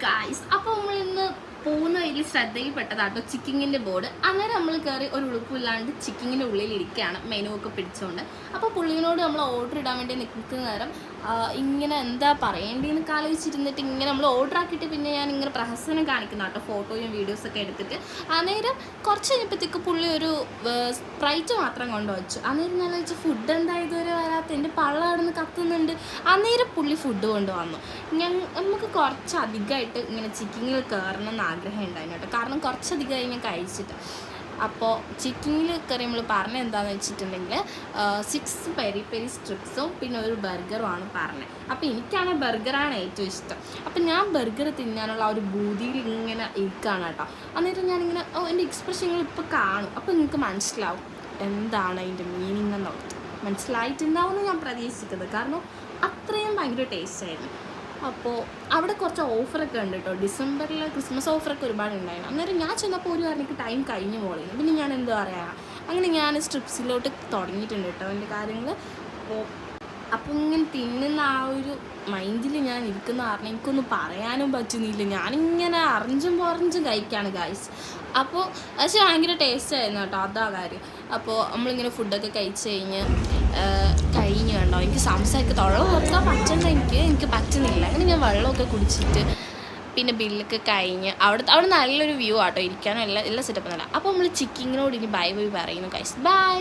Guys, അപ്പോൾ നമ്മൾ ഇന്ന് പോകുന്ന വലിയ ശ്രദ്ധയിൽപ്പെട്ടതാട്ടോ ചിക്കിങ്ങിൻ്റെ ബോർഡ്. അന്നേരം നമ്മൾ കയറി ഒരു ഉളുപ്പില്ലാണ്ട് ചിക്കിങ്ങിൻ്റെ ഉള്ളിൽ ഇരിക്കുകയാണ്, മെനു ഒക്കെ പിടിച്ചുകൊണ്ട്. അപ്പോൾ പുള്ളിനോട് നമ്മൾ ഓർഡർ ഇടാൻ വേണ്ടി നിൽക്കുന്ന നേരം ഇങ്ങനെ എന്താ പറയേണ്ടതെന്ന് ആലോചിച്ചിരുന്നിട്ട് ഇങ്ങനെ നമ്മൾ ഓർഡർ ആക്കിയിട്ട് പിന്നെ ഞാൻ ഇങ്ങനെ പ്രഹസനം കാണിക്കുന്ന കേട്ടോ, ഫോട്ടോയും വീഡിയോസൊക്കെ എടുത്തിട്ട്. അന്നേരം കുറച്ച് കഴിഞ്ഞപ്പോഴത്തേക്ക് പുള്ളി ഒരു സ്പ്രൈറ്റ് മാത്രം കൊണ്ടുവച്ചു. അന്നേരം ഞാൻ വെച്ച് ഫുഡ് എന്താ ഇതുവരെ വരാത്ത, എൻ്റെ പള്ള കിടന്ന് കത്തുന്നുണ്ട്. അന്നേരം പുള്ളി ഫുഡ് കൊണ്ടുവന്നു. നമുക്ക് കുറച്ചധികമായിട്ട് ഇങ്ങനെ ചിക്കിങ്ങിൽ കയറണം എന്ന് ആഗ്രഹം ഉണ്ടായിരുന്നു കേട്ടോ, കാരണം കുറച്ചധികമായി ഞാൻ കഴിച്ചിട്ട്. അപ്പോൾ ചിക്കിങ്ങിൽ കയറി നമ്മൾ പറഞ്ഞത് എന്താണെന്ന് വെച്ചിട്ടുണ്ടെങ്കിൽ 6 പെരി പെരി സ്ട്രിപ്സും പിന്നെ ഒരു ബർഗറുമാണ് പറഞ്ഞത്. അപ്പോൾ എനിക്കാണ് ബർഗറാണ് ഏറ്റവും ഇഷ്ടം. അപ്പം ഞാൻ ബർഗർ തിന്നാനുള്ള ആ ഒരു ബൂതിയിൽ ഇങ്ങനെ ഇരിക്കുകയാണ് കേട്ടോ. അന്നേരം ഞാനിങ്ങനെ എൻ്റെ എക്സ്പ്രഷനുകൾ ഇപ്പോൾ കാണും. അപ്പോൾ നിങ്ങൾക്ക് മനസ്സിലാവും എന്താണ് അതിൻ്റെ മീനിങ് എന്നുള്ളത്. മനസ്സിലായിട്ടുണ്ടാവുമെന്ന് ഞാൻ പ്രതീക്ഷിക്കുന്നത്, കാരണം അത്രയും ഭയങ്കര ടേസ്റ്റ് ആയിരുന്നു. അപ്പോൾ അവിടെ കുറച്ച് ഓഫറൊക്കെ ഉണ്ട് കേട്ടോ, ഡിസംബറിൽ ക്രിസ്മസ് ഓഫറൊക്കെ ഒരുപാട് ഉണ്ടായിരുന്നു. അന്നേരം ഞാൻ ചെന്നപ്പോൾ ഒരു എനിക്ക് ടൈം കഴിഞ്ഞു പോളില്ല. പിന്നെ ഞാൻ എന്താ പറയുക, അങ്ങനെ ഞാൻ സ്ട്രിപ്സിലോട്ട് തുടങ്ങിയിട്ടുണ്ട് കേട്ടോ എൻ്റെ കാര്യങ്ങൾ. അപ്പോൾ ഇങ്ങനെ തിന്നുന്ന ആ ഒരു മൈൻഡിൽ ഞാൻ ഇരിക്കുന്ന കാരണം എനിക്കൊന്നും പറയാനും പറ്റുന്നില്ല. ഞാനിങ്ങനെ അറിഞ്ചും കഴിക്കുകയാണ് ഗായ്സ്. അപ്പോൾ പക്ഷേ ഭയങ്കര ടേസ്റ്റ് ആയിരുന്നു കേട്ടോ, അതാ കാര്യം. അപ്പോൾ നമ്മളിങ്ങനെ ഫുഡൊക്കെ കഴിച്ച് കഴിഞ്ഞ് കണ്ടോ, എനിക്ക് സംസാരിക്കുക തൊള്ള ഓർക്കാൻ പറ്റണ്ട, എനിക്ക് പറ്റുന്നില്ല. അങ്ങനെ ഞാൻ വെള്ളമൊക്കെ കുടിച്ചിട്ട് പിന്നെ ബില്ലൊക്കെ കഴിഞ്ഞ് അവിടെ നല്ലൊരു വ്യൂ ആട്ടോ, ഇരിക്കാനും എല്ലാ സെറ്റപ്പ് നല്ല. അപ്പോൾ നമ്മൾ ചിക്കിങ്ങിനോട് ഇനി ബൈ പറയുന്നു ഗൈസ്. ബൈ.